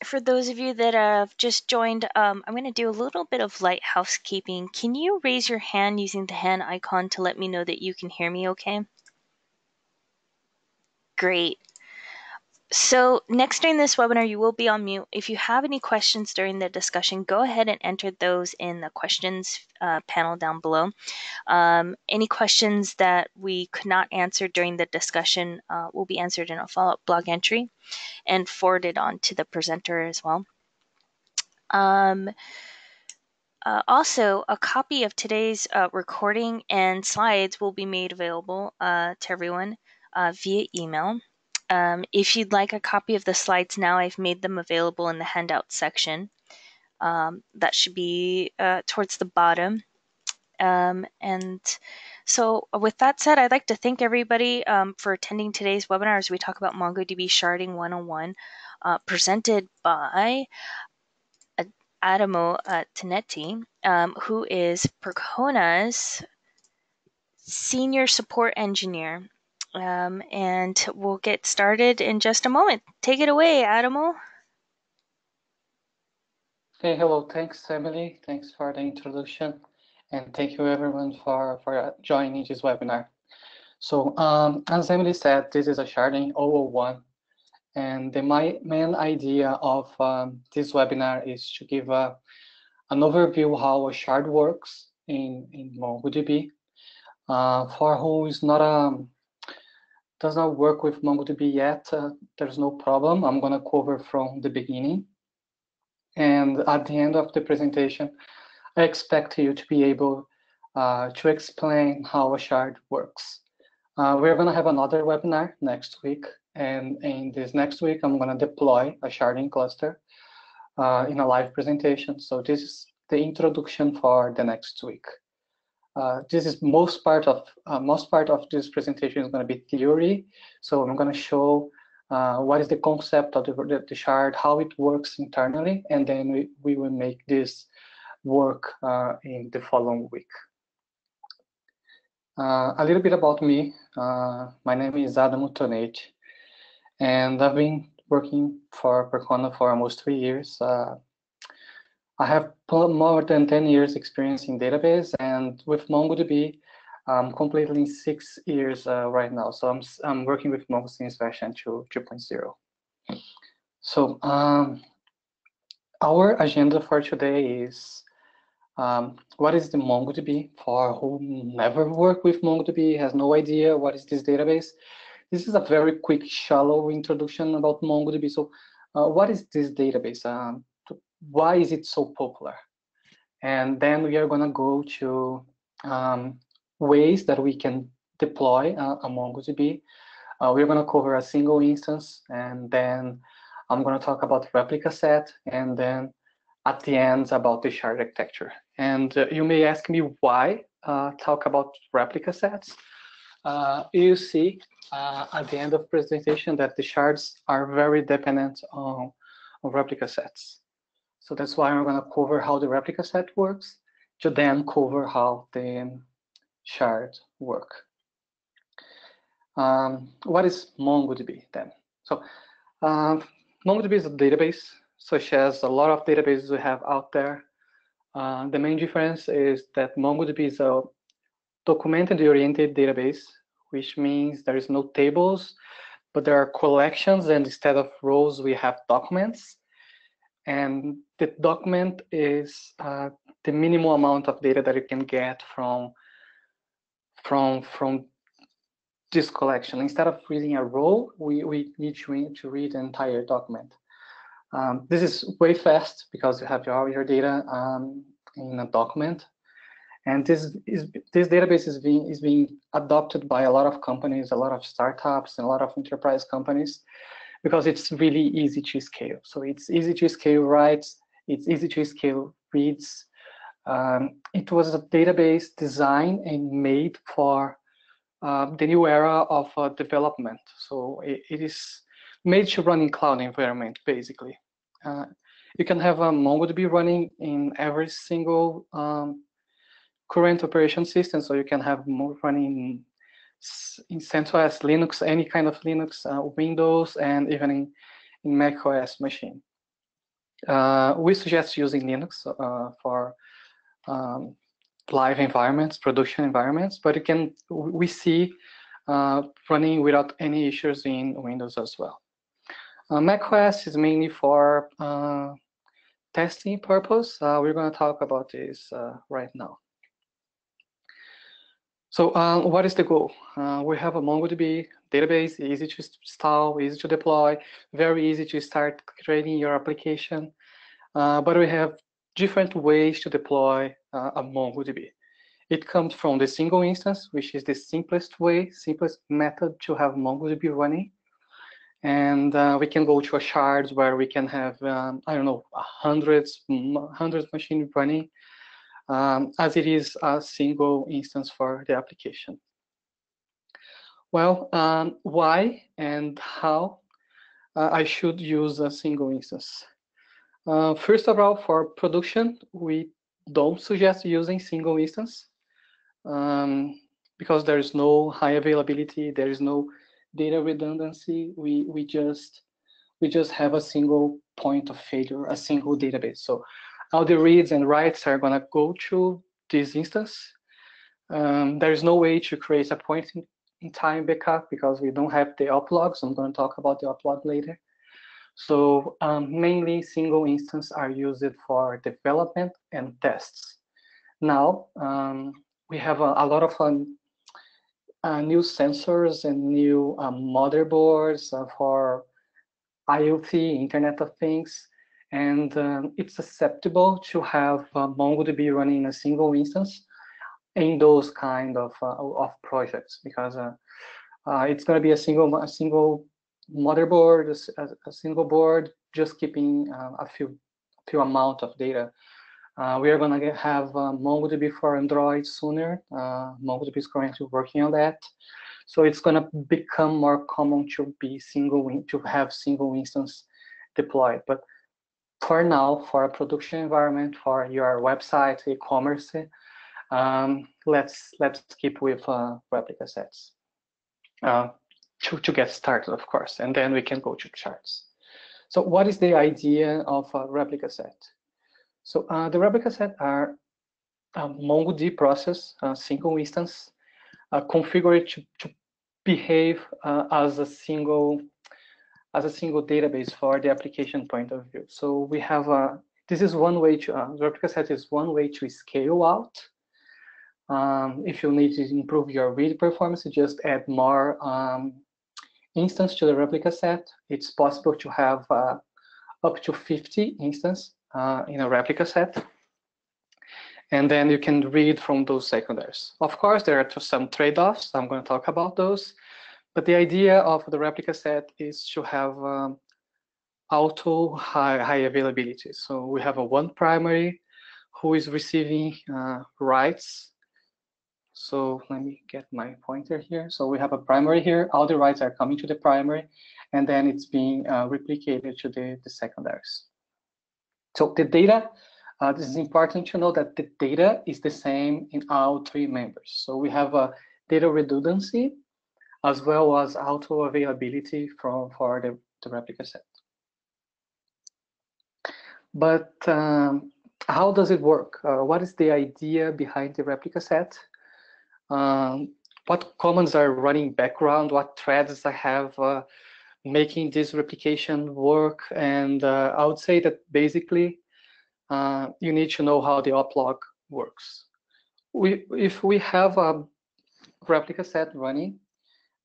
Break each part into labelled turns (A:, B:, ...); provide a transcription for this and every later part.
A: For those of you that have just joined, I'm going to do a little bit of light housekeeping. Can you raise your hand using the hand icon to let me know that you can hear me okay? Great. So next during this webinar, you will be on mute. If you have any questions during the discussion, go ahead and enter those in the questions panel down below. Any questions that we could not answer during the discussion will be answered in a follow-up blog entry and forwarded on to the presenter as well. Also, a copy of today's recording and slides will be made available to everyone via email. If you'd like a copy of the slides now, I've made them available in the handout section. That should be towards the bottom. And so with that said, I'd like to thank everybody for attending today's webinar as we talk about MongoDB Sharding 101, presented by Adamo Tonete, who is Percona's Senior Support Engineer. And we'll get started in just a moment. Take it away, Adamo.
B: Hey, hello. Thanks, Emily. Thanks for the introduction. And thank you, everyone, for joining this webinar. So as Emily said, this is a Sharding 001. And the main idea of this webinar is to give an overview how a shard works in MongoDB. For who is does not work with MongoDB yet, there's no problem. I'm going to cover from the beginning. And at the end of the presentation, I expect you to be able to explain how a shard works. We're going to have another webinar next week. And in this next week, I'm going to deploy a sharding cluster in a live presentation. So this is the introduction for the next week. This is most part of this presentation is going to be theory. So I'm going to show what is the concept of the shard, how it works internally, and then we will make this work in the following week. A little bit about me. My name is Adamo Tonete, and I've been working for Percona for almost 3 years. I have more than 10 years experience in database, and with MongoDB, I'm completing 6 years right now. So I'm working with Mongo since version 2.0. So our agenda for today is what is the MongoDB? For who never worked with MongoDB, has no idea what is this database. This is a very quick, shallow introduction about MongoDB. So what is this database? Why is it so popular? And then we are going to go to ways that we can deploy a MongoDB. We're going to cover a single instance, and then I'm going to talk about Replica-set, and then at the end about the shard architecture. And you may ask me why talk about replica sets. You see at the end of the presentation that the shards are very dependent on replica sets. So that's why I'm going to cover how the replica set works, to then cover how the shard work. What is MongoDB then? So MongoDB is a database, such as a lot of databases we have out there. The main difference is that MongoDB is a document-oriented database, which means there is no tables, but there are collections, and instead of rows, we have documents. And the document is the minimum amount of data that you can get from this collection. Instead of reading a row, we need to read the entire document. This is way fast because you have all your data in a document. And this database is being adopted by a lot of companies, a lot of startups, and a lot of enterprise companies, because it's really easy to scale. So it's easy to scale writes, it's easy to scale reads. It was a database designed and made for the new era of development. So it is made to run in cloud environment, basically. You can have a MongoDB running in every single current operation system. So you can have more running in CentOS, Linux, any kind of Linux, Windows, and even in macOS machine. We suggest using Linux for live environments, production environments, but we see running without any issues in Windows as well. macOS is mainly for testing purpose. We're going to talk about this right now. So what is the goal? We have a MongoDB database, easy to install, easy to deploy, very easy to start creating your application. But we have different ways to deploy a MongoDB. It comes from the single instance, which is the simplest method to have MongoDB running. And we can go to a shards where we can have, I don't know, hundreds machines running, as it is a single instance for the application. Well, why and how I should use a single instance? First of all, for production, we don't suggest using single instance because there is no high availability, there is no data redundancy. We just have a single point of failure, a single database. So all the reads and writes are gonna go to this instance. There is no way to create a point in time backup because we don't have the oplogs. I'm going to talk about the oplog later. So mainly single instances are used for development and tests. Now we have a lot of new sensors and new motherboards for IoT, Internet of Things, and it's acceptable to have MongoDB running in a single instance in those kind of projects because it's going to be a single motherboard, a single board, just keeping a few amount of data. We are going to have MongoDB for Android sooner. MongoDB is currently working on that. So it's going to become more common to have single instance deployed. But for now, for a production environment, for your website, e-commerce, let's keep with replica sets to get started, of course, and then we can go to charts. So what is the idea of a replica set? So the replica set are a MongoDB process, a single instance, configured to behave as a single database for the application point of view. So we have this is one way to the replica set is one way to scale out. If you need to improve your read performance, you just add more instance to the replica set. It's possible to have up to 50 instances in a replica set. And then you can read from those secondaries. Of course, there are some trade-offs. I'm going to talk about those. But the idea of the replica set is to have auto high availability. So we have one primary who is receiving writes. So let me get my pointer here. So we have a primary here. All the writes are coming to the primary, and then it's being replicated to the secondaries. So the data, this is important to know that the data is the same in all three members. So we have a data redundancy as well as auto availability for the replica set. But how does it work? What is the idea behind the replica set? What commands are running background? What threads I have making this replication work? And I would say that basically you need to know how the oplog works. If we have a replica set running,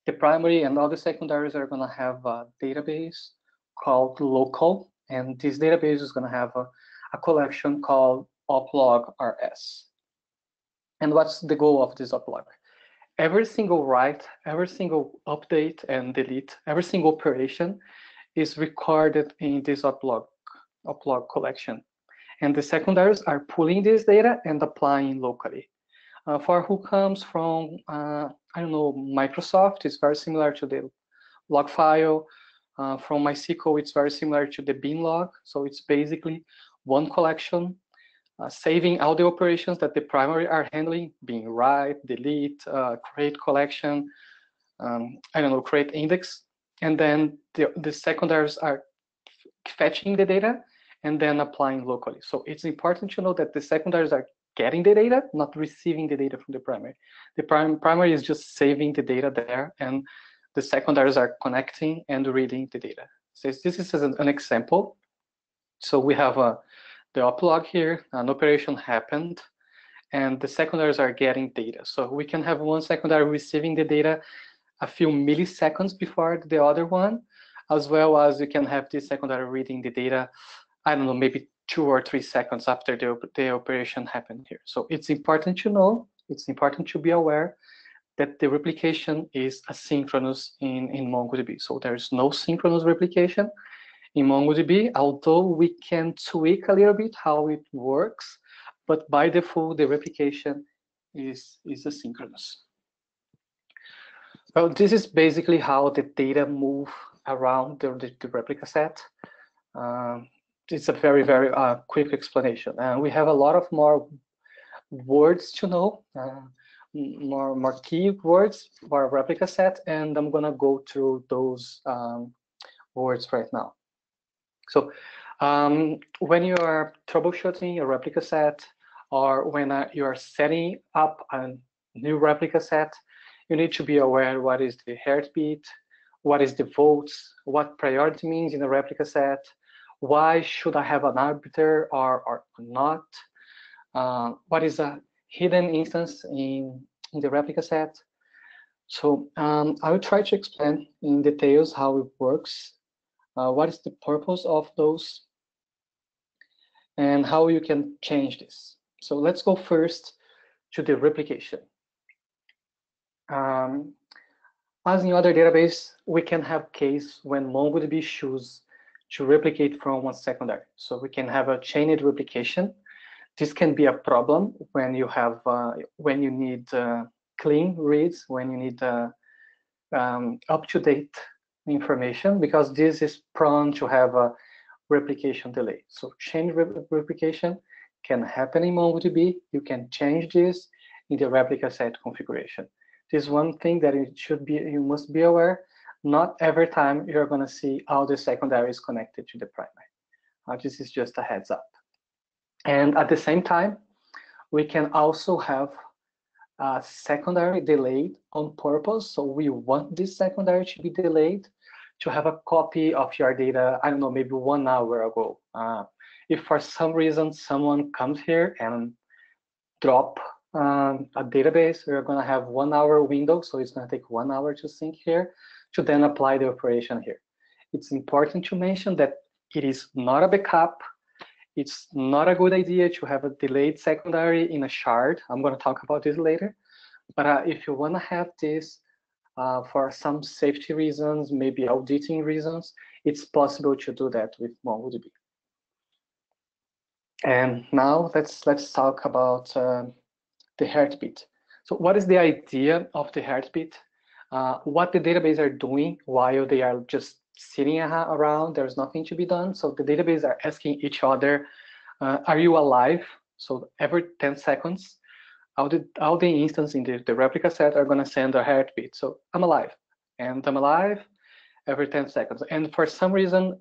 B: the primary and all the secondaries are going to have a database called local, and this database is going to have a collection called oplog.rs. And what's the goal of this oplog? Every single write, every single update and delete, every single operation is recorded in this oplog collection. And the secondaries are pulling this data and applying locally. For who comes from, I don't know, Microsoft, it's very similar to the log file. From MySQL, it's very similar to the bin log. So it's basically one collection, saving all the operations that the primary are handling, being write, delete, create collection, I don't know, create index. And then the secondaries are fetching the data and then applying locally. So it's important to know that the secondaries are getting the data, not receiving the data from the primary. The primary is just saving the data there, and the secondaries are connecting and reading the data. So this is an example. So we have the oplog here, an operation happened, and the secondaries are getting data. So we can have one secondary receiving the data a few milliseconds before the other one, as well as you can have this secondary reading the data, I don't know, maybe 2 or 3 seconds after the operation happened here. So it's important to know, it's important to be aware that the replication is asynchronous in MongoDB. So there's no synchronous replication in MongoDB, although we can tweak a little bit how it works, but by default, the replication is asynchronous. Well, this is basically how the data move around the replica set. It's a very, very quick explanation. We have a lot of more words to know, more key words for a replica set, and I'm gonna go through those words right now. So when you are troubleshooting a replica set, or when you are setting up a new replica set, you need to be aware what is the heartbeat, what is the votes, what priority means in a replica set, why should I have an arbiter or not, what is a hidden instance in the replica set. So I will try to explain in details how it works, what is the purpose of those, and how you can change this. So let's go first to the replication. As in other database, we can have case when MongoDB chooses to replicate from one secondary. So we can have a chained replication. This can be a problem when you have when you need clean reads, when you need up-to-date information, because this is prone to have a replication delay. So chain replication can happen in MongoDB. You can change this in the replica set configuration. This is one thing that you must be aware. Not every time you're going to see all the secondaries connected to the primary. This is just a heads up. And at the same time, we can also have a secondary delayed on purpose. So we want this secondary to be delayed to have a copy of your data, I don't know, maybe 1 hour ago. If for some reason someone comes here and drop a database, we're going to have 1 hour window, so it's going to take 1 hour to sync here to then apply the operation here. It's important to mention that it is not a backup. It's not a good idea to have a delayed secondary in a shard. I'm going to talk about this later. But if you want to have this for some safety reasons, maybe auditing reasons, it's possible to do that with MongoDB. And now let's talk about the heartbeat. So what is the idea of the heartbeat? What the database are doing while they are just sitting around, there's nothing to be done. So the database are asking each other, are you alive? So every 10 seconds, all the instances in the replica set are going to send a heartbeat. So I'm alive, and I'm alive every 10 seconds. And for some reason,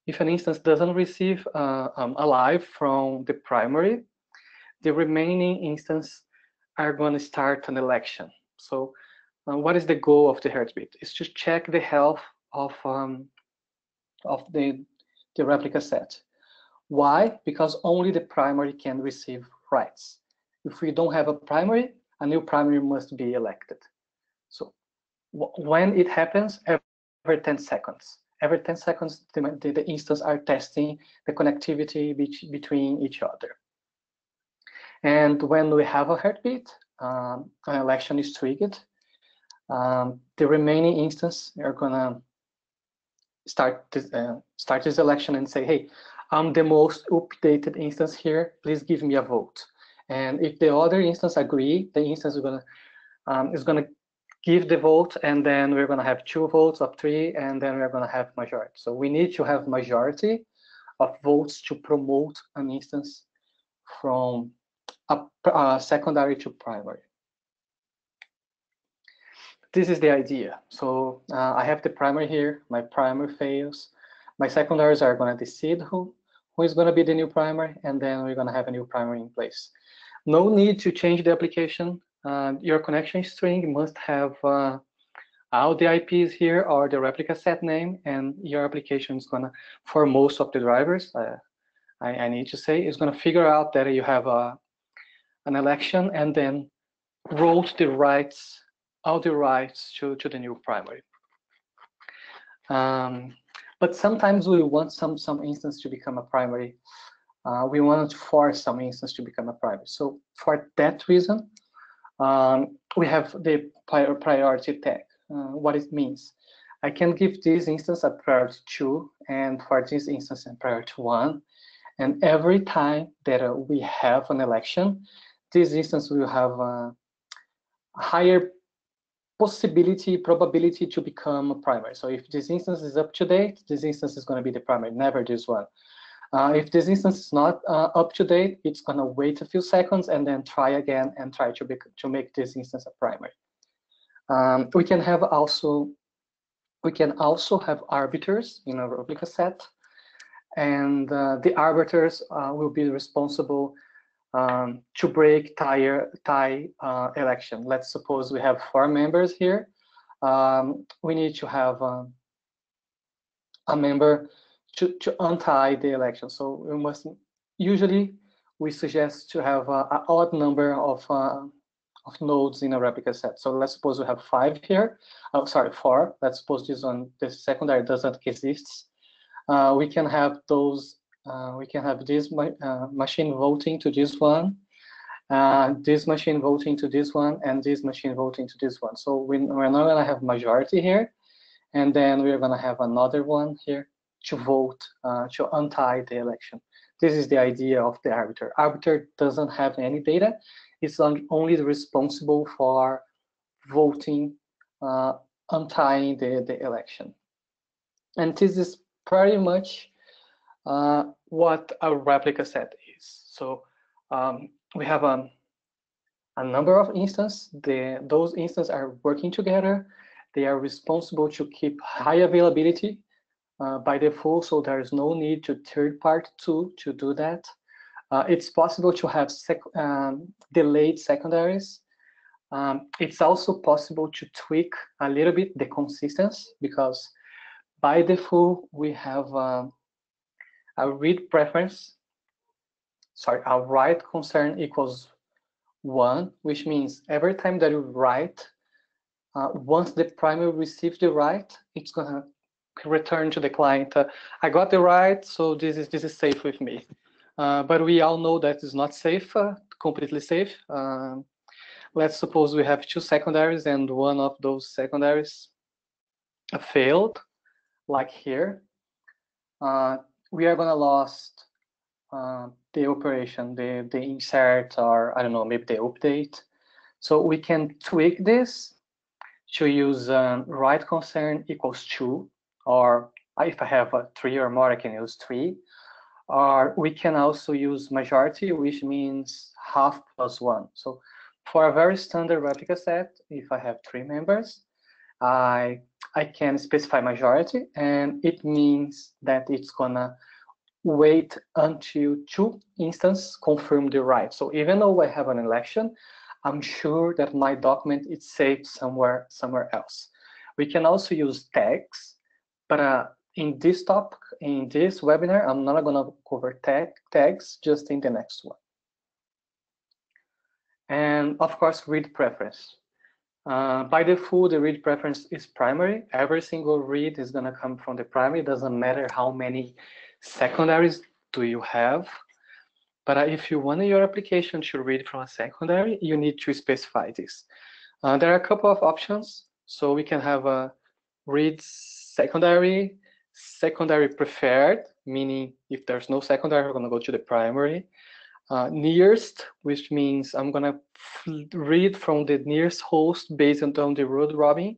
B: if an instance doesn't receive alive from the primary, the remaining instances are going to start an election. So what is the goal of the heartbeat? It's to check the health of the replica set. Why? Because only the primary can receive writes. If we don't have a primary, a new primary must be elected. So when it happens, every 10 seconds. Every 10 seconds, the instances are testing the connectivity between each other. And when we have a heartbeat, an election is triggered. The remaining instances are gonna start this election and say, hey, I'm the most updated instance here, please give me a vote. And if the other instance agree, the instance is gonna give the vote, and then we're gonna have 2 votes of 3, and then we're gonna have majority. So we need to have majority of votes to promote an instance from a secondary to primary. This is the idea. So I have the primary here, my primary fails. My secondaries are going to decide who is going to be the new primary, and then we're going to have a new primary in place. No need to change the application. Your connection string must have all the IPs here or the replica set name, and your application is going to, for most of the drivers, I need to say, is going to figure out that you have an election and then route the rights, all the rights to the new primary. But sometimes we want some instance to become a primary. We want to force some instance to become a primary. So for that reason, we have the priority tag. What it means. I can give this instance a priority 2, and for this instance a priority 1. And every time that we have an election, this instance will have a higher probability to become a primary. So if this instance is up to date, this instance is going to be the primary, never this one. If this instance is not up to date, it's going to wait a few seconds and then try again and try to make this instance a primary. We can also have arbiters in a replica set, and the arbiters will be responsible to break tie election. Let's suppose we have 4 members here. We need to have a member to untie the election. So we must usually we suggest to have an odd number of nodes in a replica set. So let's suppose we have 5 here. Oh, sorry, 4. Let's suppose this secondary doesn't exist. We can have those. We can have this machine voting to this one, this machine voting to this one, and this machine voting to this one. So we're not going to have majority here, and then we're going to have another one here to vote, to untie the election. This is the idea of the arbiter. Arbiter doesn't have any data. It's only responsible for voting, untying the election. And this is pretty much what a replica set is. So we have a number of instances. Those instances are working together. They are responsible to keep high availability by default, so there is no need to third-party tool to do that. It's possible to have delayed secondaries. It's also possible to tweak a little bit the consistency, because by default we have a read preference. Sorry, a write concern equals 1, which means every time that you write, once the primary receives the write, it's gonna return to the client. I got the write, so this is safe with me. But we all know that is not safe, completely safe. Let's suppose we have 2 secondaries and one of those secondaries failed, like here. We are gonna lose the operation, the insert, or I don't know, maybe the update. So we can tweak this to use write concern equals 2, or if I have 3 or more, I can use 3. Or we can also use majority, which means half plus 1. So for a very standard replica set, if I have 3 members, I can specify majority, and it means that it's gonna wait until 2 instances confirm the write. So even though I have an election, I'm sure that my document is saved somewhere else. We can also use tags, but in this topic, in this webinar, I'm not going to cover tags, just in the next one. And of course, read preference. By default, the read preference is primary. Every single read is going to come from the primary. It doesn't matter how many secondaries do you have. But if you want your application to read from a secondary, you need to specify this. There are a couple of options. So we can have a read secondary preferred, meaning if there's no secondary, we're going to go to the primary. Nearest, which means I'm going to read from the nearest host based on the round robin,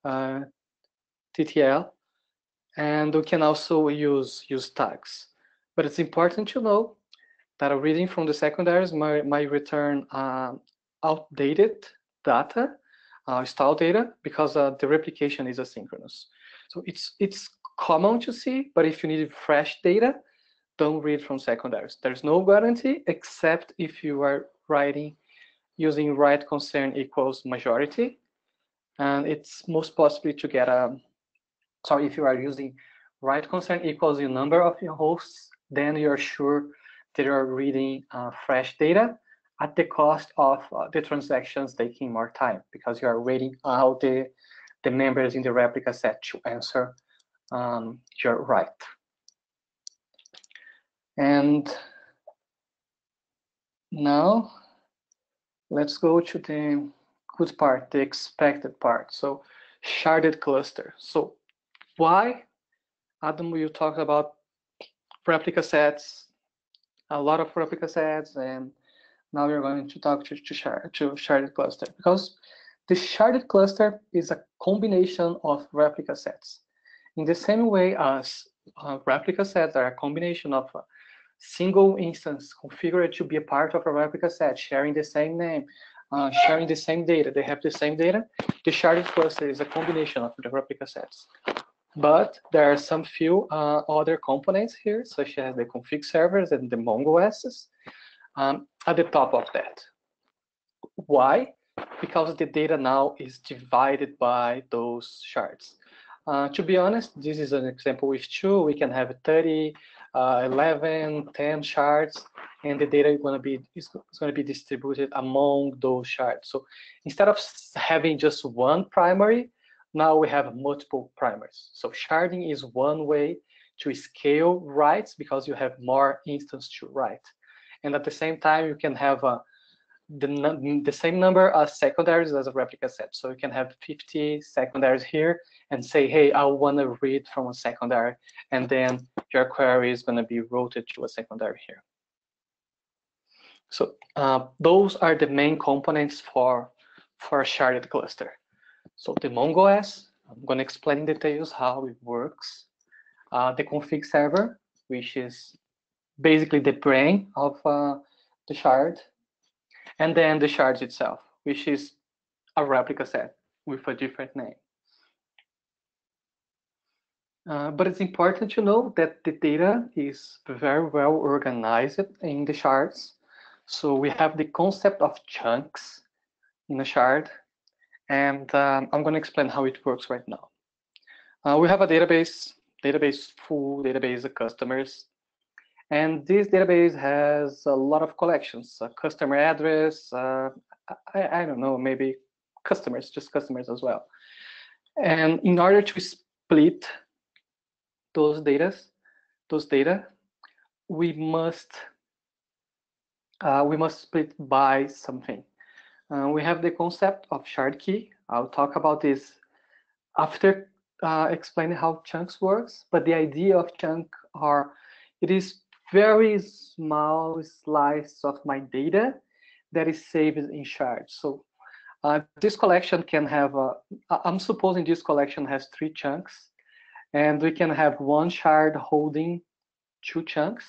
B: TTL. And we can also use tags. But it's important to know that a reading from the secondaries might return outdated data, stale data, because the replication is asynchronous. So it's common to see, but if you need fresh data, don't read from secondaries. There's no guarantee except if you are writing using right concern equals majority, and it's most possibly to get a, sorry, if you are using right concern equals the number of your hosts, then you're sure that you're reading fresh data at the cost of the transactions taking more time, because you are waiting out the members in the replica set to answer your right. And now let's go to the good part, the expected part. So sharded cluster. So why, Adam, you talked about replica sets, a lot of replica sets, and now we're going to talk to sharded cluster, because the sharded cluster is a combination of replica sets. In the same way as replica sets are a combination of a single instance configured to be a part of a replica set, sharing the same name, sharing the same data, they have the same data. The sharded cluster is a combination of the replica sets. But there are some few other components here, such as the config servers and the MongoDBs at the top of that. Why? Because the data now is divided by those shards. To be honest, this is an example with 2. We can have 30, 11, 10 shards, and the data is going to be distributed among those shards. So instead of having just one primary, now we have multiple primaries. So sharding is one way to scale writes, because you have more instances to write. And at the same time, you can have the same number as secondaries as a replica set. So you can have 50 secondaries here and say, hey, I want to read from a secondary, and then your query is going to be routed to a secondary here. So those are the main components for a sharded cluster. So the MongoDB, I'm going to explain in details how it works. The config server, which is basically the brain of the shard. And then the shards itself, which is a replica set with a different name. But it's important to know that the data is very well organized in the shards. So we have the concept of chunks in a shard, and I'm going to explain how it works right now. We have a database full database of customers. And this database has a lot of collections, a customer address, I don't know, maybe customers, just customers as well. And in order to split those data, we must split by something. We have the concept of shard key. I'll talk about this after explaining how chunks works, but the idea of chunk it is very small slice of my data that is saved in shards. So this collection can have, I'm supposing this collection has 3 chunks, and we can have one shard holding 2 chunks,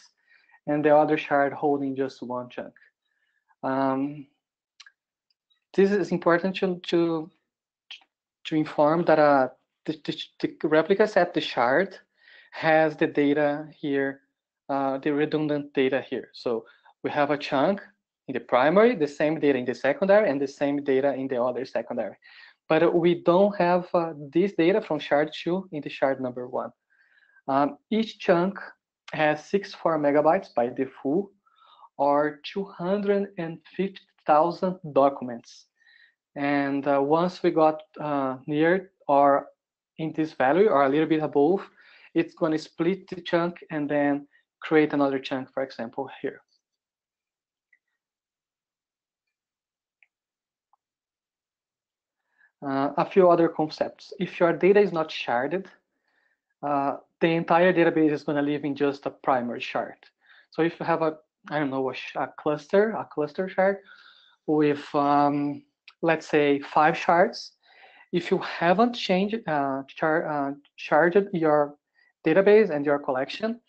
B: and the other shard holding just 1 chunk. This is important to inform that the replica set, the shard, has the data here, the redundant data here. So we have a chunk in the primary, the same data in the secondary, and the same data in the other secondary. But we don't have this data from shard 2 in the shard number 1. Each chunk has 64 megabytes by default, or 250,000 documents. And once we got near or in this value or a little bit above, it's going to split the chunk and then create another chunk, for example, here. A few other concepts. If your data is not sharded, the entire database is going to live in just a primary shard. So if you have a cluster shard with, let's say, 5 shards, if you haven't sharded your database and your collection,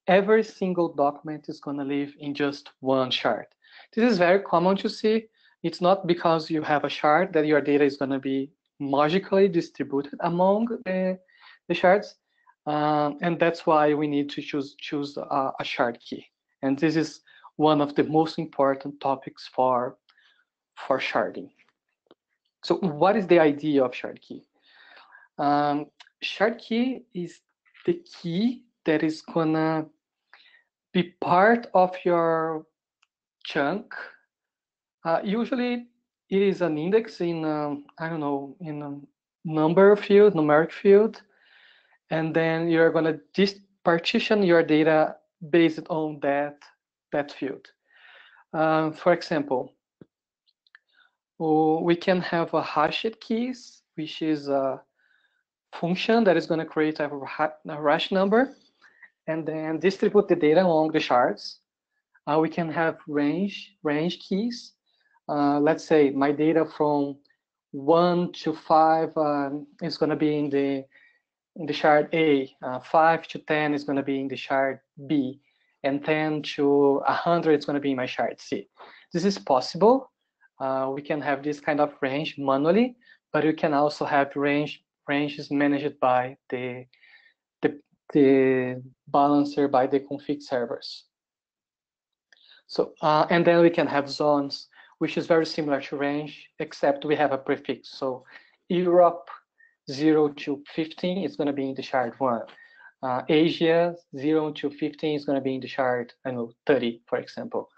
B: every single document is going to live in just 1 shard. This is very common to see. It's not because you have a shard that your data is going to be magically distributed among the shards. And that's why we need to choose a shard key. And this is one of the most important topics for sharding. So what is the idea of shard key? Shard key is the key that is gonna be part of your chunk. Usually it is an index in, I don't know, in a number field, numeric field, and then you're gonna partition your data based on that field. For example, we can have a hashed keys, which is a function that is going to create a hash number and then distribute the data along the shards. We can have range keys. Let's say my data from 1 to 5 is going to be in the shard A. 5 to 10 is going to be in the shard B, and 10 to 100 is going to be in my shard C. This is possible. We can have this kind of range manually, but we can also have ranges managed by the balancer, by the config servers. So and then we can have zones, which is very similar to range, except we have a prefix. So Europe 0 to 15 is going to be in the shard 1. Asia 0 to 15 is going to be in the shard, I know, 30, for example.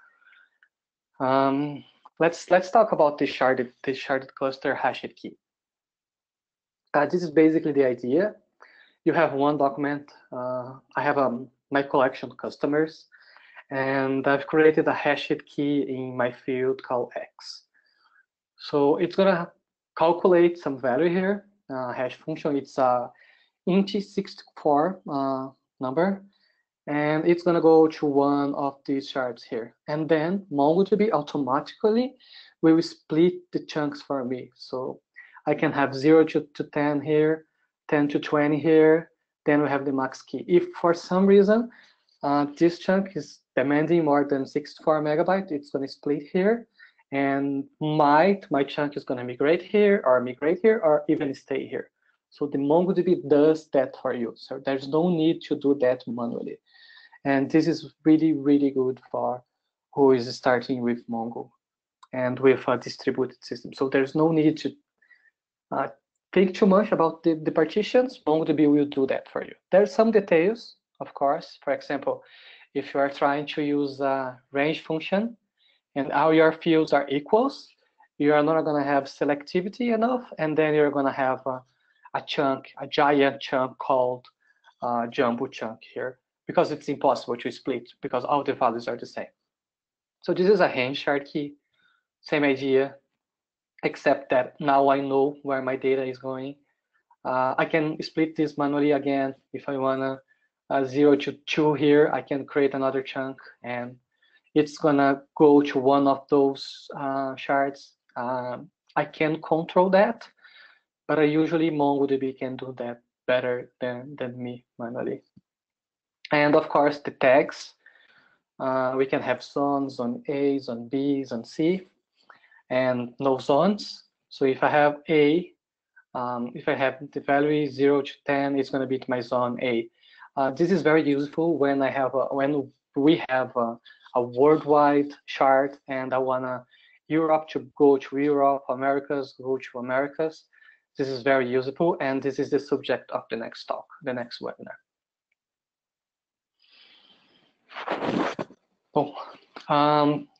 B: Let's talk about the sharded cluster hashed key. This is basically the idea. You have one document. I have my collection of customers, and I've created a hashed key in my field called X. So it's gonna calculate some value here. Hash function, it's a int64 number, and it's gonna go to one of these shards here. And then MongoDB automatically will split the chunks for me. So I can have 0 to 10 here, 10 to 20 here, then we have the max key. If for some reason this chunk is demanding more than 64 megabytes, it's gonna split here, and my chunk is gonna migrate here, or even stay here. So the MongoDB does that for you. So there's no need to do that manually. And this is really, really good for who is starting with Mongo and with a distributed system. So there's no need to think too much about the partitions. MongoDB will do that for you. There's some details, of course. For example, if you are trying to use a range function and all your fields are equals, you are not going to have selectivity enough, and then you're going to have a giant chunk called jumbo chunk here, because it's impossible to split because all the values are the same. So this is a hand shard key, same idea, except that now I know where my data is going. I can split this manually again. If I wanna 0 to 2 here, I can create another chunk, and it's gonna go to one of those shards. I can control that, but usually MongoDB can do that better than me manually. And of course, the tags. We can have zones on A, on B, on C, and no zones. So if I have A, if I have the value 0 to 10, it's going to be my zone A. This is very useful when I have when we have a worldwide shard, and I wanna Europe to go to Europe, Americas go to Americas. This is very useful, and this is the subject of the next talk, the next webinar.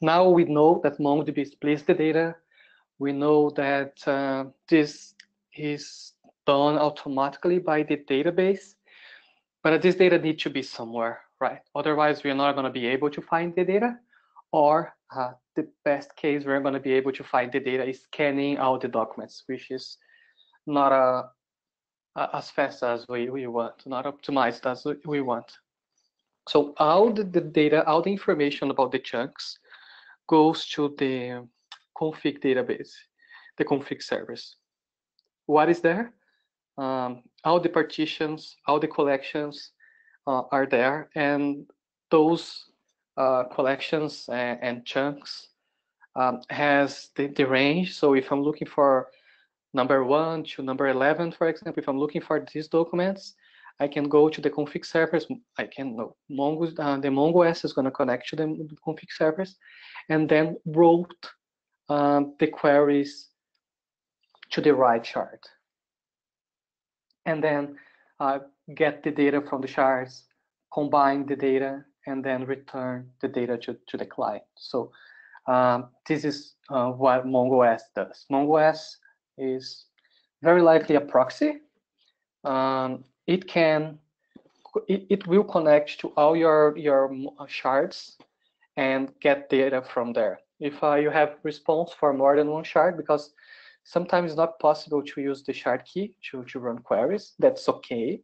B: Now we know that MongoDB splits the data. We know that this is done automatically by the database, but this data needs to be somewhere, right? Otherwise, we're not going to be able to find the data, or the best case, we're going to be able to find the data is scanning all the documents, which is not as fast as we want, not optimized as we want. So all the data, all the information about the chunks goes to the config database, the config servers. What is there? All the partitions, all the collections are there, and those collections and chunks has the range. So if I'm looking for number 1 to number 11, for example, if I'm looking for these documents, I can go to the config servers. I can know the MongoOS is going to connect to the config servers, and then route the queries to the right shard, and then get the data from the shards, combine the data, and then return the data to the client. So this is what MongoOS does. MongoOS is very likely a proxy. It will connect to all your shards and get data from there. If you have response for more than one shard, because sometimes it's not possible to use the shard key to run queries, that's okay.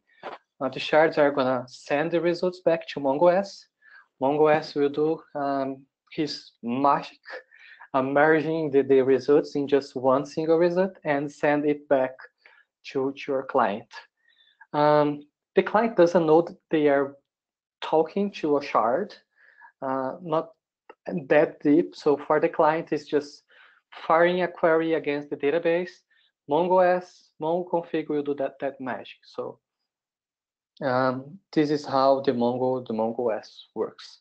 B: The shards are gonna send the results back to MongoOS. MongoOS will do his magic, merging the results in just one single result and send it back to your client. The client doesn't know that they are talking to a shard, not that deep. So for the client, it's just firing a query against the database. MongoOS, MongoConfig will do that magic. So this is how the MongoOS works.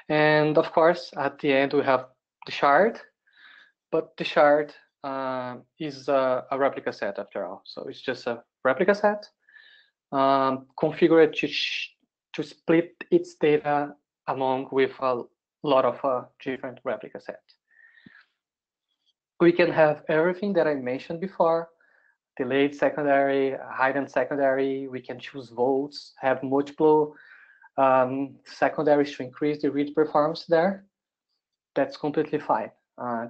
B: And of course, at the end, we have the shard, but the shard is a replica set after all. So it's just a replica set configured to split its data among with a lot of different replica sets. We can have everything that I mentioned before: delayed secondary, hidden secondary. We can choose votes, have multiple secondaries to increase the read performance there. That's completely fine.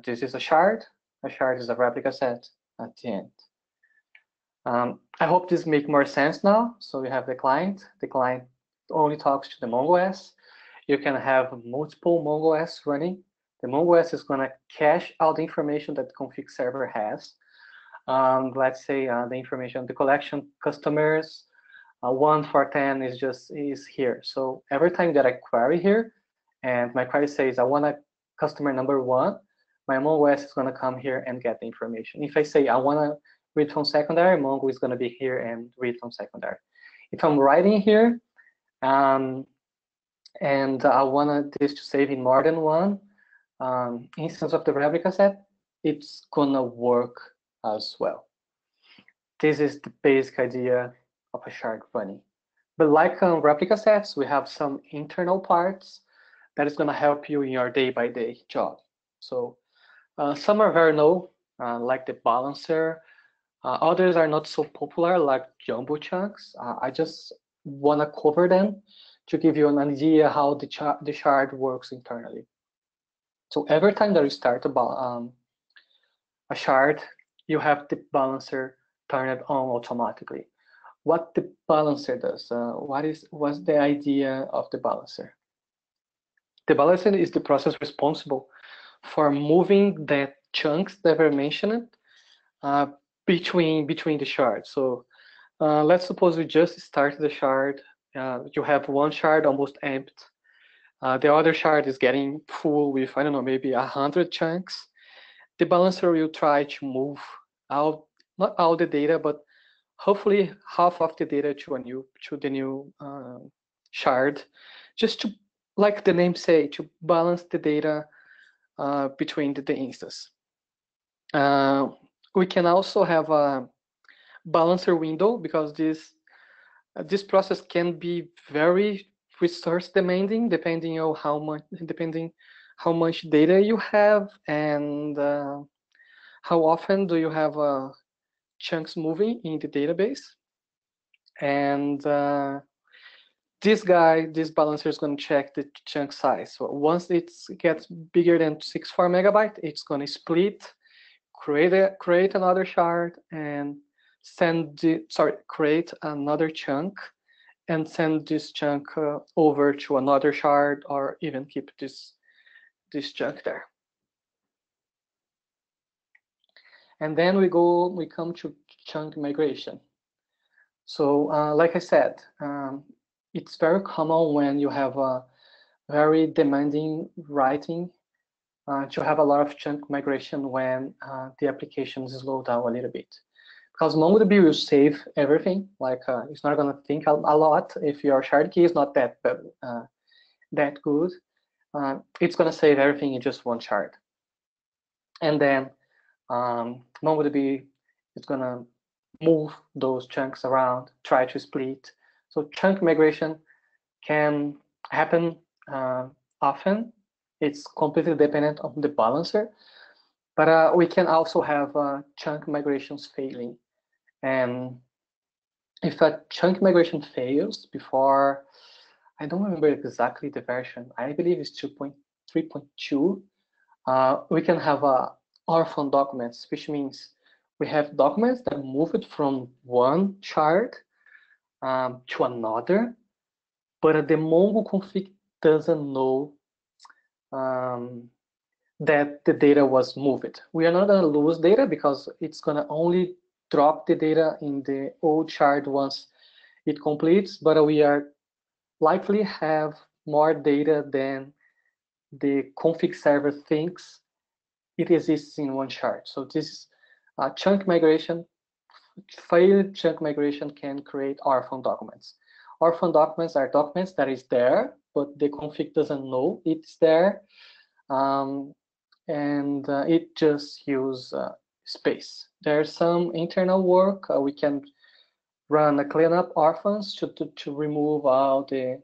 B: This is a shard. A shard is a replica set at the end. I hope this makes more sense now. So we have the client. The client only talks to the MongoOS. You can have multiple MongoOS running. The MongoOS is going to cache all the information that the config server has. Let's say the information, the collection customers, 1 for 10 is here. So every time that I query here, and my query says I want a customer number 1, my MongoOS is going to come here and get the information. If I say I want to read from secondary, Mongo is going to be here and read from secondary. If I'm writing here, and I want this to save in more than one instance of the replica set, it's gonna work as well. This is the basic idea of a shard running. But like replica sets, we have some internal parts that is gonna help you in your day-by-day job. So some are very known, like the balancer. Others are not so popular, like jumbo chunks. I just want to cover them to give you an idea how the shard works internally. So every time that you start a shard, you have the balancer turn it on automatically. What the balancer does, what's the idea of the balancer? The balancer is the process responsible for moving the chunks that were mentioned between the shards. So let's suppose we just started the shard. You have one shard almost empty. The other shard is getting full with, I don't know, maybe 100 chunks. The balancer will try to move out, not all the data, but hopefully half of the data to the new shard, just to, like the name say, to balance the data between the instances. We can also have a balancer window, because this process can be very resource demanding, depending on how much data you have and how often do you have chunks moving in the database. And this balancer is going to check the chunk size. So once it gets bigger than 64 megabytes, it's going to split, create another shard, and create another chunk and send this chunk over to another shard, or even keep this chunk there. And then we come to chunk migration. So like I said, it's very common when you have a very demanding writing to have a lot of chunk migration when the application slows down a little bit. because MongoDB will save everything. Like it's not gonna think a lot if your shard key is not that good. It's gonna save everything in just one shard, and then MongoDB is gonna move those chunks around, try to split. So chunk migration can happen often. It's completely dependent on the balancer, but we can also have chunk migrations failing. And if a chunk migration fails before, I don't remember exactly the version, I believe it's 2.3.2, we can have orphan documents, which means we have documents that move it from one shard to another, but the Mongo config doesn't know that the data was moved. We are not going to lose data because it's going to only drop the data in the old shard once it completes, but we are likely have more data than the config server thinks it exists in one shard. So this is chunk migration. Failed chunk migration can create orphan documents. Orphan documents are documents that is there, but the config doesn't know it's there, and it just uses space. There's some internal work. We can run a cleanup orphans to remove all the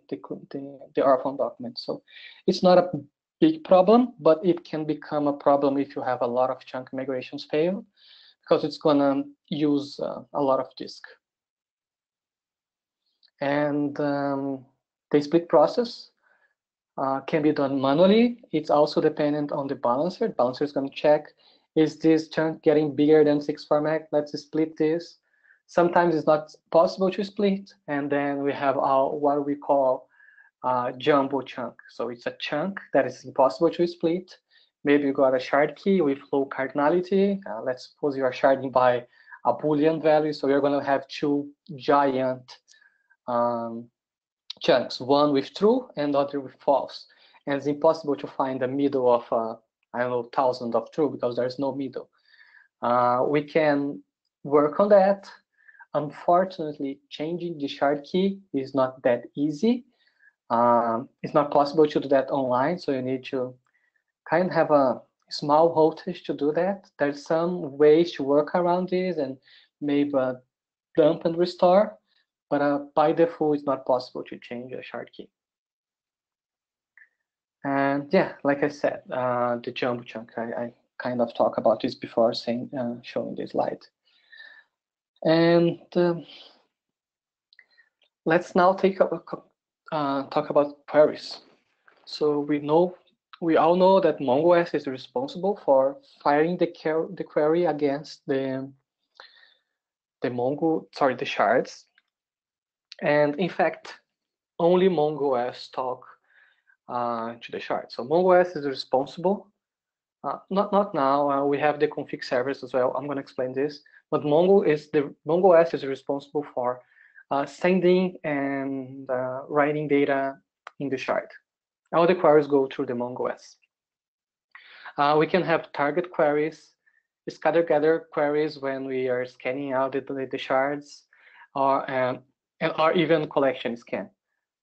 B: orphan documents. So it's not a big problem, but it can become a problem if you have a lot of chunk migrations fail, because it's gonna use a lot of disk. And the split process can be done manually. It's also dependent on the balancer. The balancer is going to check, is this chunk getting bigger than 6 format? Let's split this. Sometimes it's not possible to split, and then we have what we call jumbo chunk. So it's a chunk that is impossible to split. Maybe you got a shard key with low cardinality. Let's suppose you are sharding by a Boolean value. So you're going to have two giant chunks, one with true and other with false. And it's impossible to find the middle of, I don't know, 1,000 of true because there's no middle. We can work on that. Unfortunately, changing the shard key is not that easy. It's not possible to do that online, so you need to kind of have a small voltage to do that. There's some ways to work around this and maybe dump and restore, but by default, it's not possible to change a shard key. And yeah, like I said, the jumbo chunk, I kind of talked about this before showing this slide. And let's now talk about queries. So we all know that MongoDB is responsible for firing the query against the shards. And in fact, only MongoDB talk to the shard. So MongoDB is responsible. Not now. We have the config servers as well. I'm going to explain this. But MongoDB is responsible for sending and writing data in the shard. All the queries go through the MongoDB. We can have target queries, scatter-gather queries when we are scanning out the shards, or even collection scan.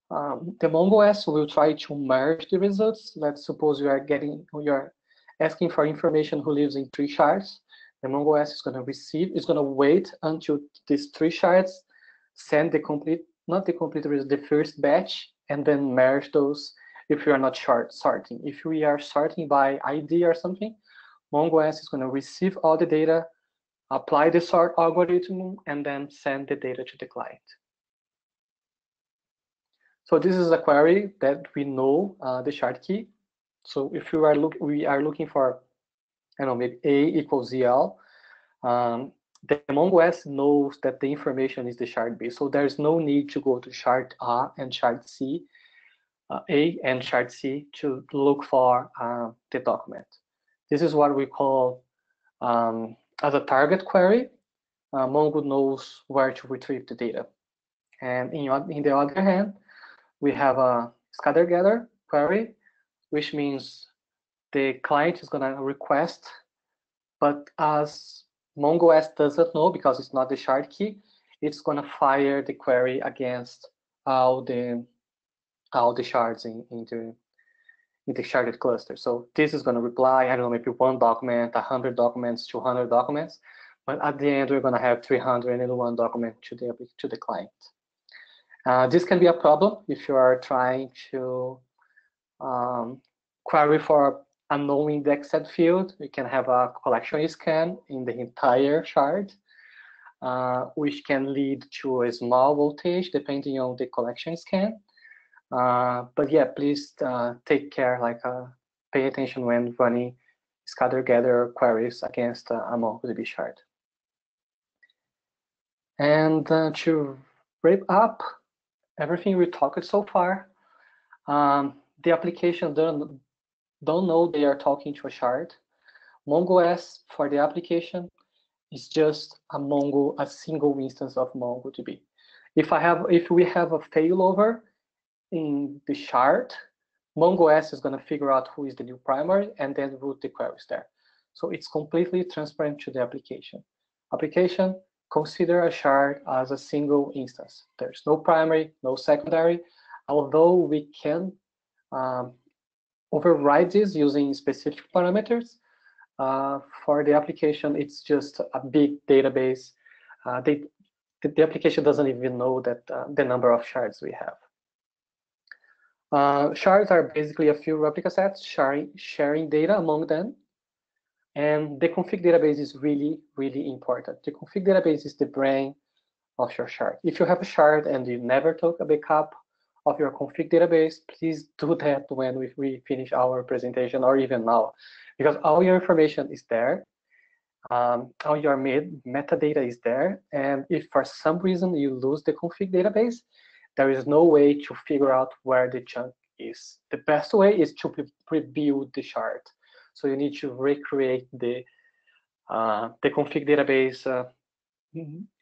B: The MongoDB will try to merge the results. Let's suppose you are asking for information who lives in 3 shards. The MongoDB is going to wait until these 3 shards send the first batch, and then merge those if we are not sorting. If we are sorting by ID or something, MongoDB is going to receive all the data, apply the sort algorithm, and then send the data to the client. So this is a query that we know the shard key. So if we are looking for, I don't know, maybe A equals ZL, the MongoDB knows that the information is the shard B. So there's no need to go to shard A and shard C, A and shard C to look for the document. This is what we call as a target query. Mongo knows where to retrieve the data. And in the other hand, we have a scatter-gather query, which means the client is going to request, but as MongoOS doesn't know because it's not the shard key. It's gonna fire the query against all the shards in the sharded cluster. So this is gonna reply, I don't know, maybe 1 document, 100 documents, 200 documents, but at the end we're gonna have 301 documents to the client. This can be a problem if you are trying to query for a no-indexed field. You can have a collection scan in the entire shard, which can lead to a small voltage depending on the collection scan. But yeah, please take care, pay attention when running scatter-gather queries against a MongoDB shard. And to wrap up everything we talked so far, the application don't know they are talking to a shard. MongoOS for the application is just a single instance of MongoDB. If we have a failover in the shard, MongoOS is going to figure out who is the new primary and then route the queries there. So it's completely transparent to the application. Application, consider a shard as a single instance. There's no primary, no secondary, although we can override this using specific parameters. For the application, it's just a big database. The application doesn't even know that the number of shards we have. Shards are basically a few replica sets sharing data among them. And the config database is really, really important. The config database is the brain of your shard. If you have a shard and you never took a backup of your config database, please do that when we finish our presentation or even now, because all your information is there. All your metadata is there. And if for some reason you lose the config database, there is no way to figure out where the chunk is. The best way is to rebuild the shard. So you need to recreate the config database,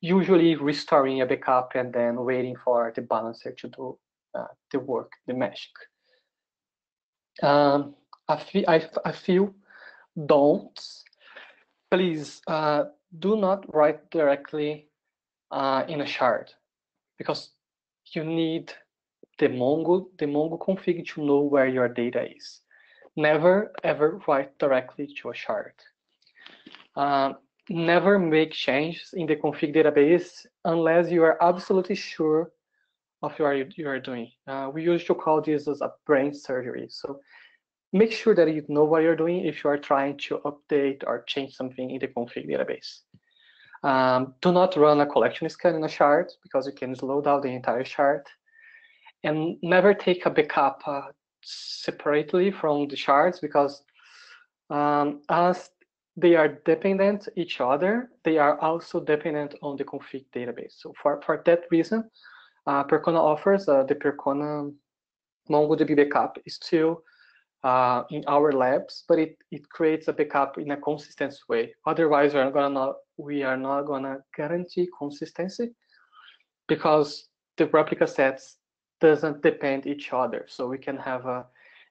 B: usually restoring a backup and then waiting for the balancer to do the work, the magic. A few don'ts. Please do not write directly in a shard, because you need the Mongo config to know where your data is. Never ever write directly to a shard. Never make changes in the config database unless you are absolutely sure of what you are doing. We used to call this as a brain surgery. So make sure that you know what you're doing if you are trying to update or change something in the config database. Do not run a collection scan in a shard, because you can slow down the entire shard. And never take a backup separately from the shards, because as they are dependent each other, they are also dependent on the config database. So for that reason, Percona offers the Percona MongoDB backup is still in our labs, but it creates a backup in a consistent way. Otherwise, we are not gonna guarantee consistency, because the replica sets doesn't depend each other. So we can have a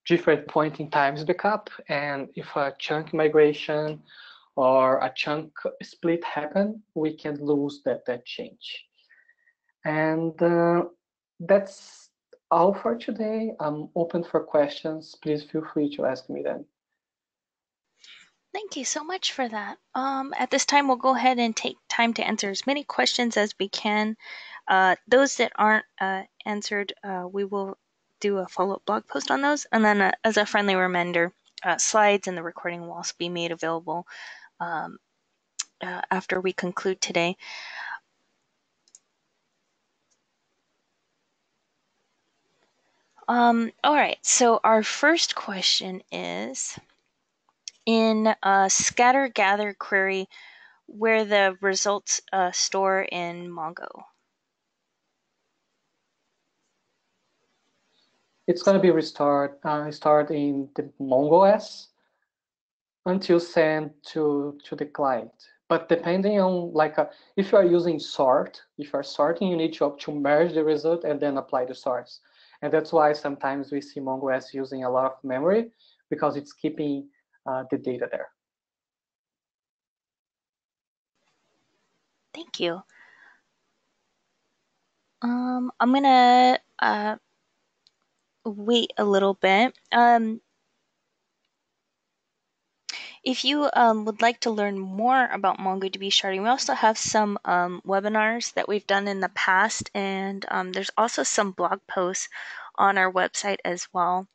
B: different point in times backup, and if a chunk migration or a chunk split happen, we can lose that change. And that's all for today. I'm open for questions. Please feel free to ask me then.
A: Thank you so much for that. At this time, we'll go ahead and take time to answer as many questions as we can. Those that aren't answered, we will do a follow-up blog post on those. And then as a friendly reminder, slides and the recording will also be made available after we conclude today. All right, so our first question is, in a scatter-gather query, where the results store in Mongo?
B: It's going to be stored in the MongoOS until sent to the client. But depending on, if you are using sort, if you are sorting, you need to merge the result and then apply the sorts. And that's why sometimes we see MongoOS using a lot of memory, because it's keeping the data there.
A: Thank you. I'm gonna wait a little bit. If you would like to learn more about MongoDB sharding, we also have some webinars that we've done in the past, and there's also some blog posts on our website as well.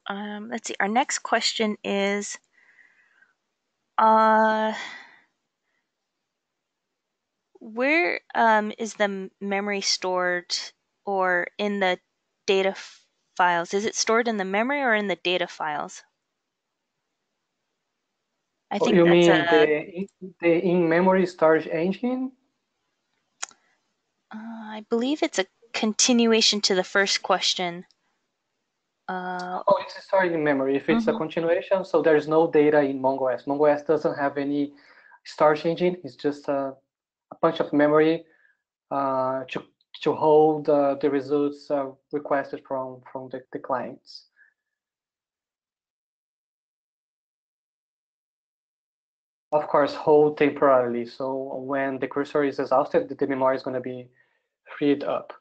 A: Let's see, our next question is, where is the memory stored or in the data files? Is it stored in the memory or in the data files? I think
B: You
A: that's
B: mean the in-memory storage engine?
A: I believe it's a continuation to the first question.
B: Oh, it's stored in memory. If it's a continuation, so there's no data in MongoS. MongoS doesn't have any storage engine. It's just a bunch of memory to hold the results requested from the clients. Of course, hold temporarily. So when the cursor is exhausted, the memory is going to be freed up.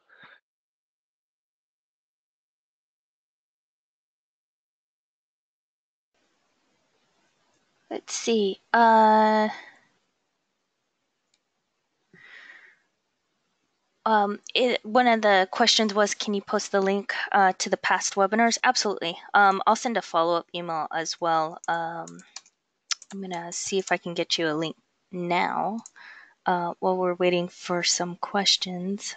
A: Let's see. One of the questions was, can you post the link to the past webinars? Absolutely. I'll send a follow-up email as well. I'm gonna see if I can get you a link now while we're waiting for some questions.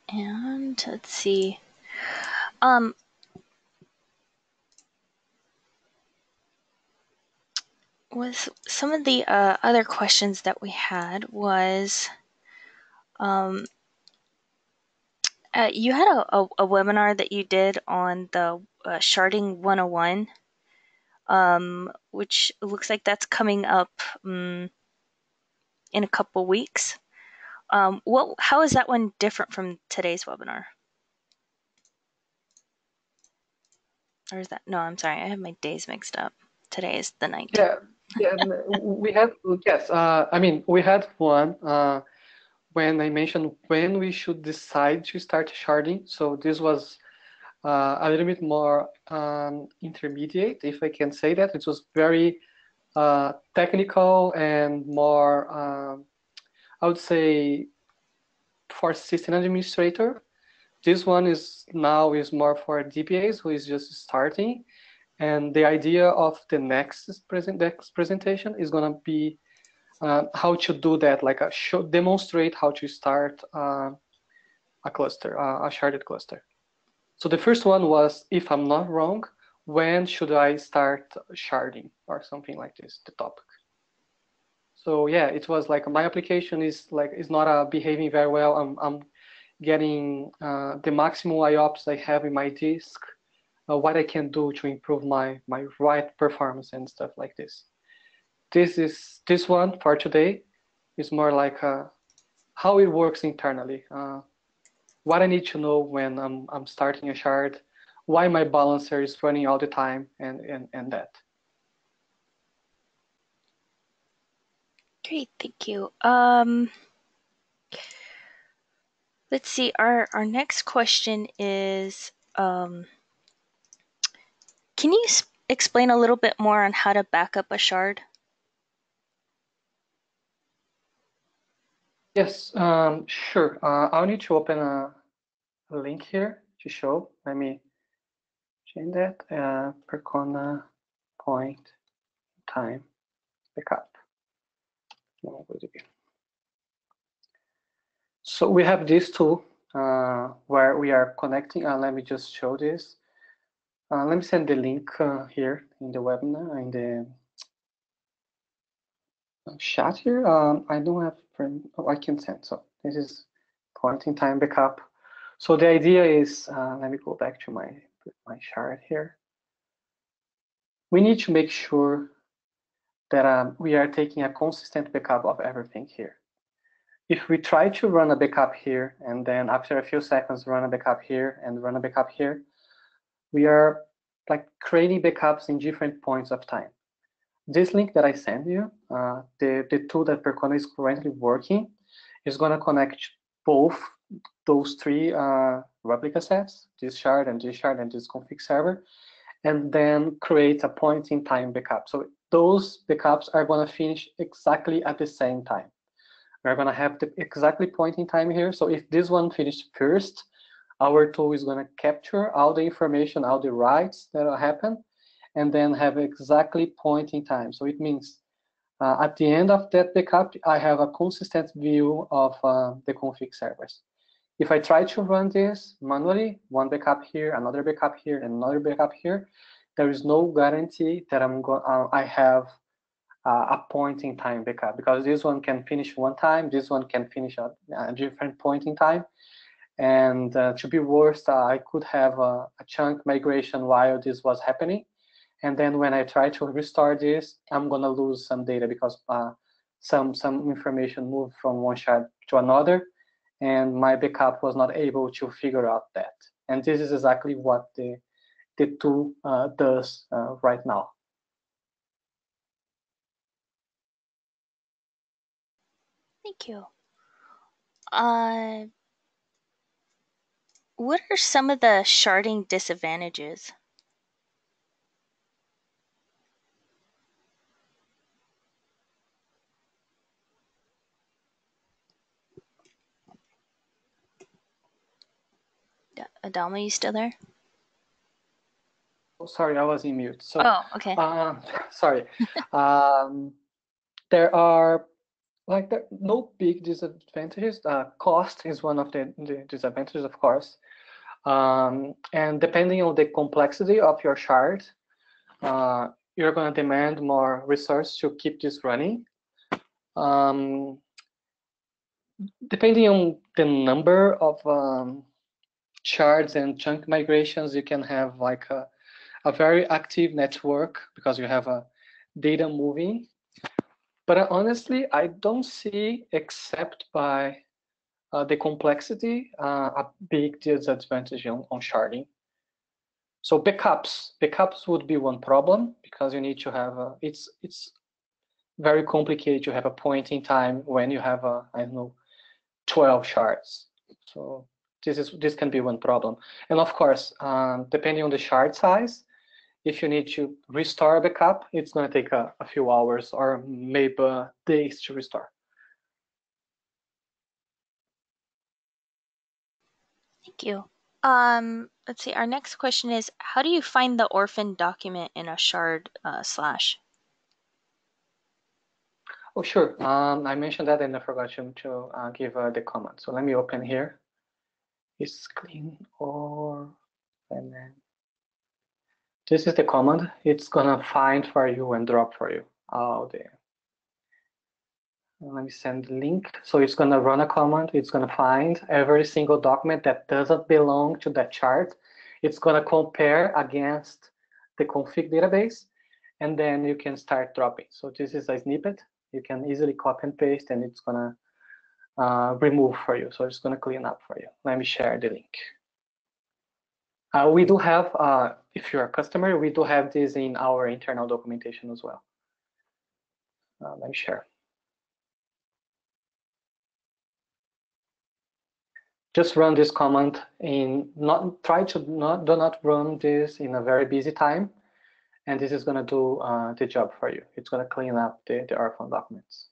A: And let's see. Was some of the other questions that we had was, you had a webinar that you did on the Sharding 101, which looks like that's coming up in a couple weeks. How is that one different from today's webinar? Or is that, no, I'm sorry, I have my days mixed up. Today is the 19th.
B: Yeah, we had, yes, I mean, we had one when I mentioned when we should decide to start sharding. So this was a little bit more intermediate, if I can say that. It was very technical and more, I would say, for system administrator. This one is more for DBAs who is just starting. And the idea of the next presentation is going to be how to do that, like demonstrate how to start a cluster, a sharded cluster. So the first one was, if I'm not wrong, when should I start sharding or something like this, the topic. So yeah, it was like my application is not behaving very well. I'm getting the maximum IOPS I have in my disk. What I can do to improve my write performance and stuff like this. This one for today is more like how it works internally. What I need to know when I'm starting a shard, why my balancer is running all the time, and that.
A: Great, thank you. Let's see, our next question is, can you explain a little bit more on how to back up a shard?
B: Yes, sure. I'll need to open a link here to show. Let me change that. Percona point time backup. So we have this tool where we are connecting. Let me just show this. Let me send the link here in the webinar, in the chat here. I don't have, I can send. So this is point in time backup. So the idea is, let me go back to my chart here. We need to make sure that we are taking a consistent backup of everything here. if we try to run a backup here, and then after a few seconds run a backup here and run a backup here, we are like creating backups in different points of time. This link that I sent you, the tool that Percona is currently working, is going to connect both those three replica sets, this shard and this config server, and then create a point in time backup. So those backups are going to finish exactly at the same time. We're going to have the exactly point in time here. So if this one finished first, our tool is going to capture all the information, all the writes that will happen, and then have exactly point in time. So it means at the end of that backup, I have a consistent view of the config servers. If I try to run this manually, one backup here, another backup here, and another backup here, there is no guarantee that I have a point in time backup, because this one can finish one time, this one can finish at a different point in time. And to be worse, I could have a chunk migration while this was happening. And then when I try to restore this, I'm going to lose some data because some information moved from one shard to another, and my backup was not able to figure out that. And this is exactly what the tool does right now.
A: Thank you. What are some of the sharding disadvantages? Adamo, you still there?
B: Oh, sorry, I was in mute. So,
A: okay.
B: Sorry. There are no big disadvantages. Cost is one of the disadvantages, of course. And depending on the complexity of your shard, you're going to demand more resource to keep this running. Depending on the number of shards and chunk migrations, you can have like a very active network because you have data moving. But honestly, I don't see, except by the complexity, a big disadvantage on sharding. So backups would be one problem because you need to have it's very complicated to have a point in time when you have I don't know 12 shards. So this can be one problem. And of course, depending on the shard size, if you need to restore a backup, it's going to take a few hours or maybe days to restore.
A: Thank you. Let's see. Our next question is, how do you find the orphan document in a shard slash?
B: Oh, sure. I mentioned that and I forgot to give the command. So let me open here. It's clean or and then this is the command. It's gonna find for you and drop for you all there. Let me send the link. So it's gonna run a command. It's gonna find every single document that doesn't belong to that chart. It's gonna compare against the config database, and then you can start dropping. So this is a snippet. You can easily copy and paste, and it's gonna remove for you. So it's gonna clean up for you. Let me share the link. We do have, if you're a customer, we do have this in our internal documentation as well. Let me share. Just run this command in do not run this in a very busy time, and this is going to do the job for you. It's going to clean up the orphan documents.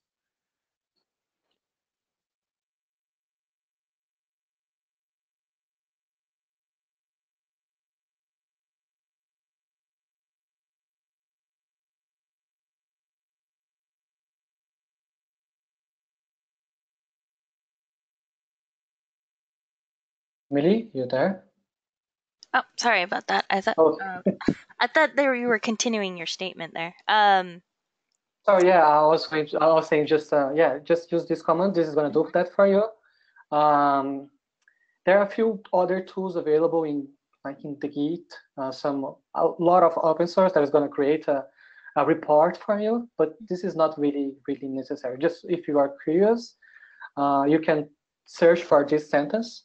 B: Millie, you there?
A: Oh, sorry about that. I thought I thought you were continuing your statement there.
B: Sorry, yeah, I was saying just just use this command. This is going to do that for you. There are a few other tools available in the Git, a lot of open source that is going to create a report for you, but this is not really necessary. Just if you are curious, You can search for this sentence,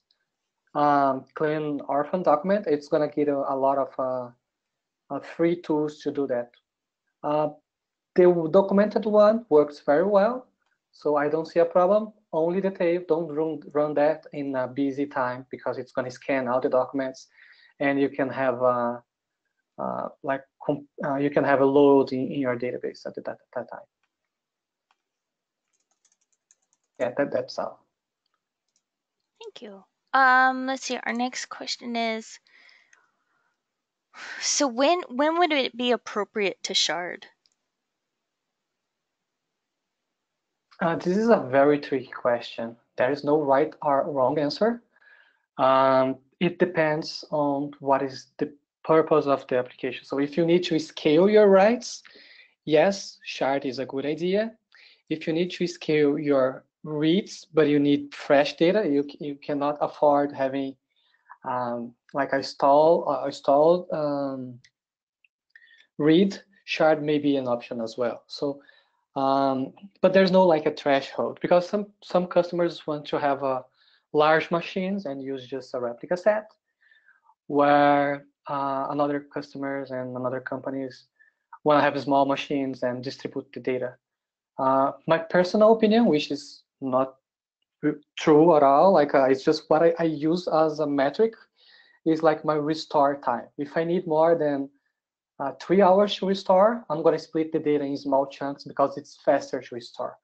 B: clean orphan document. It's going to give you a lot of free tools to do that. The documented one works very well, so I don't see a problem. Only the tape, don't run that in a busy time because it's going to scan all the documents, and you can have you can have a load in your database at that time. Yeah, that's all.
A: Thank you. Let's see. Our next question is, so when would it be appropriate to shard?
B: This is a very tricky question. There is no right or wrong answer. It depends on what is the purpose of the application. So if you need to scale your writes, yes, shard is a good idea. If you need to scale your reads, but you need fresh data, you cannot afford having like a stalled read, shard may be an option as well. So, but there's no like a threshold because some customers want to have large machines and use just a replica set, where another customers and another companies want to have small machines and distribute the data. My personal opinion, which is not true at all, like it's just what I use as a metric, is like my restore time. If I need more than 3 hours to restore, I'm going to split the data in small chunks because it's faster to restore.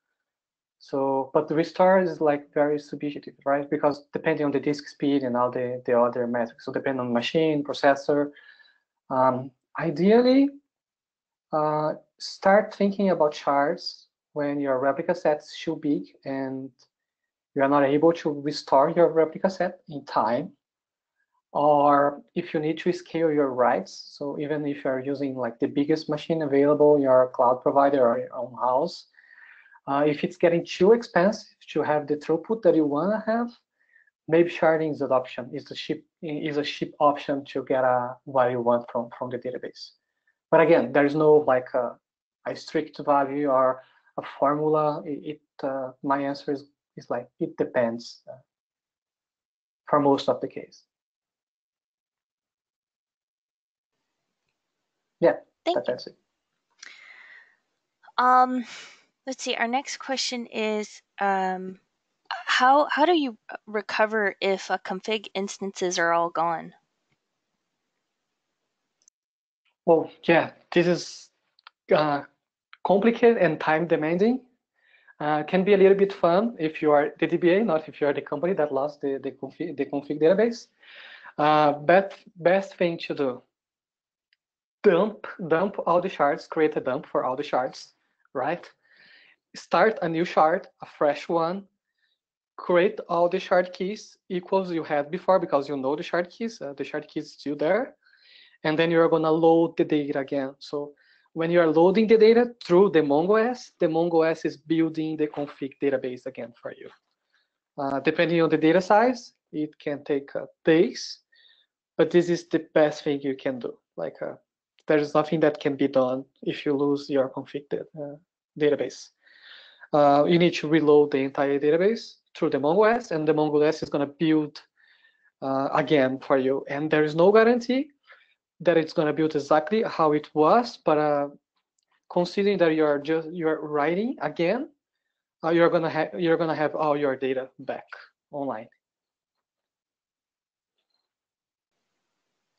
B: So, but the restore is like very subjective, right? Because depending on the disk speed and all the other metrics, so depending on machine, processor. Ideally, start thinking about shards when your replica set is too big and you are not able to restore your replica set in time, or if you need to scale your writes. So even if you're using like the biggest machine available, your cloud provider or your own house, if it's getting too expensive to have the throughput that you want to have, maybe sharding is an option. Is a cheap option to get what you want from the database. But again, there is no like a strict value or a formula. My answer is like it depends for most of the case. Yeah, that's it.
A: Let's see. Our next question is, how do you recover if config instances are all gone?
B: Well, yeah, this is complicated and time demanding. Can be a little bit fun if you are the DBA, not if you are the company that lost the config database. Best thing to do: dump all the shards, create a dump for all the shards, right? Start a new shard, a fresh one, create all the shard keys equals you had before because you know the shard keys is still there, and then you're gonna load the data again. So when you are loading the data through the MongoDB is building the config database again for you. Depending on the data size, it can take days, but this is the best thing you can do. Like there is nothing that can be done if you lose your config database. You need to reload the entire database through the MongoDB, and the MongoDB is going to build again for you. And there is no guarantee that it's going to build exactly how it was, but considering that you're writing again, you're gonna have all your data back online.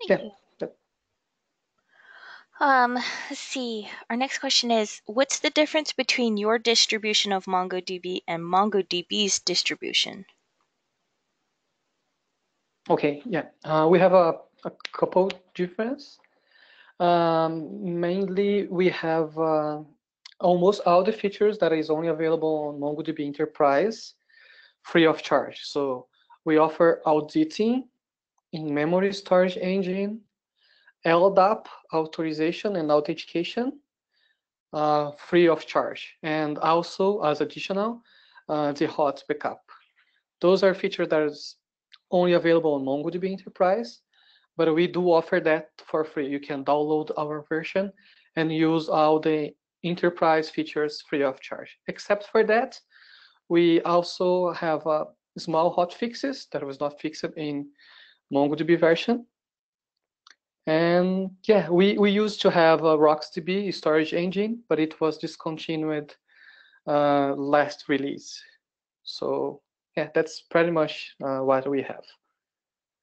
A: Thank you. Let's see. Our next question is, what's the difference between your distribution of MongoDB and MongoDB's distribution?
B: Okay, yeah, we have a couple differences. Mainly, we have almost all the features that is only available on MongoDB Enterprise free of charge. So we offer auditing in memory storage engine, LDAP authorization and authentication free of charge, and also as additional the hot backup. Those are features that is only available on MongoDB Enterprise, but we do offer that for free. You can download our version and use all the enterprise features free of charge. Except for that, We also have small hotfixes that was not fixed in MongoDB version. And yeah, we used to have a RocksDB storage engine, but it was discontinued last release. So yeah, that's pretty much what we have.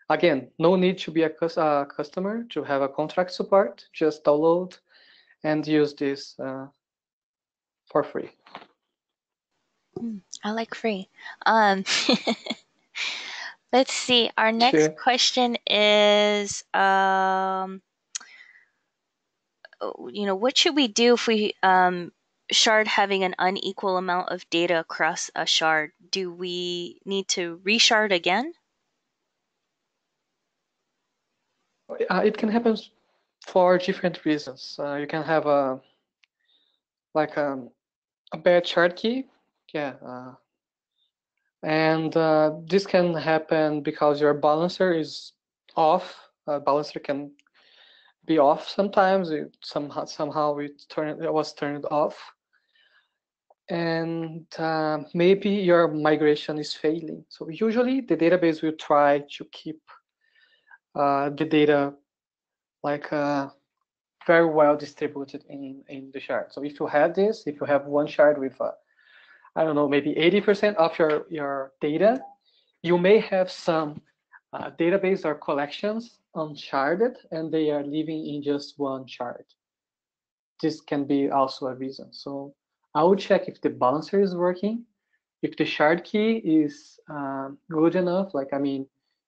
B: Again, no need to be a customer to have a contract support. Just download and use this for free.
A: I like free. Let's see. Our next question is, what should we do if we shard having an unequal amount of data across a shard? Do we need to reshard again?
B: It can happen for different reasons. You can have a bad shard key, yeah, and this can happen because your balancer is off. Balancer can be off sometimes. Somehow it was turned off, and maybe your migration is failing. So usually the database will try to keep the data very well distributed in the shard. So if you have this, if you have one shard with I don't know, maybe 80% of your data, you may have some database or collections unsharded, and they are living in just one shard. This can be also a reason. So I would check if the balancer is working, if the shard key is good enough.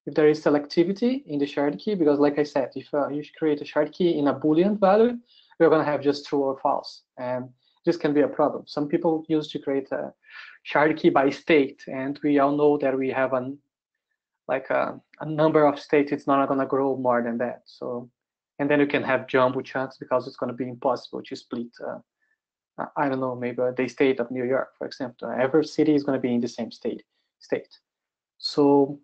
B: If there is selectivity in the shard key, because like I said, if you create a shard key in a Boolean value, you're going to have just true or false. And this can be a problem. Some people used to create a shard key by state, and we all know that we have a number of states. It's not going to grow more than that. So, and then you can have jumbo chunks because it's going to be impossible to split. I don't know, maybe the state of New York, for example. Every city is going to be in the same state. So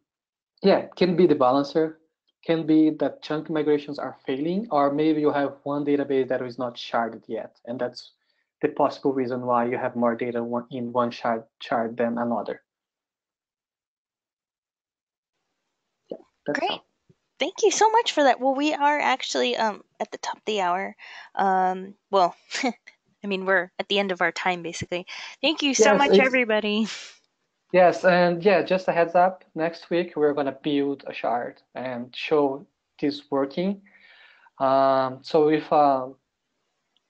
B: yeah, can be the balancer, can be that chunk migrations are failing, or maybe you have one database that is not sharded yet, and that's the possible reason why you have more data in one shard than another. Yeah, that's
A: Great.
B: all.
A: Thank you so much for that. Well, we are actually at the top of the hour. Well, we're at the end of our time, basically. Thank you so much, everybody.
B: Yes, and yeah, just a heads up, next week we're going to build a shard and show this working. So if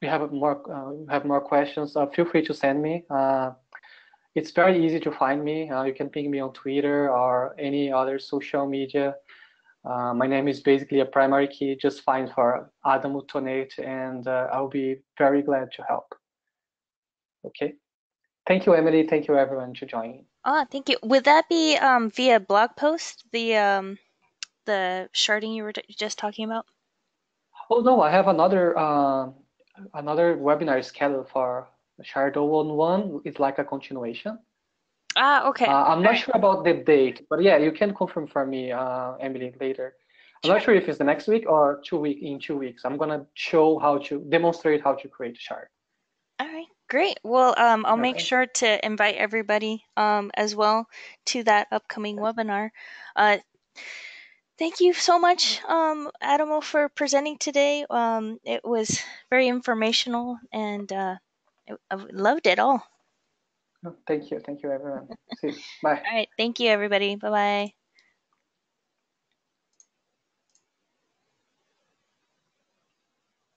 B: you have more questions, feel free to send me. It's very easy to find me. You can ping me on Twitter or any other social media. My name is basically a primary key. Just find for Adamo Tonete, and I'll be very glad to help. Okay. Thank you, Emily. Thank you, everyone, for joining.
A: Thank you. Would that be via blog post, the sharding you were just talking about?
B: Oh no, I have another webinar scheduled for Shard 011. It's like a continuation.
A: Okay.
B: I'm not sure about the date, but yeah, you can confirm for me, Emily, later. I'm not sure if it's the next week or 2 weeks. I'm gonna demonstrate how to create a shard.
A: All right, great. Well, I'll make sure to invite everybody as well to that upcoming webinar. Thank you so much, Adamo, for presenting today. It was very informational, and I loved it all.
B: Thank you, everyone. See you. Bye.
A: All right, thank you, everybody. Bye-bye.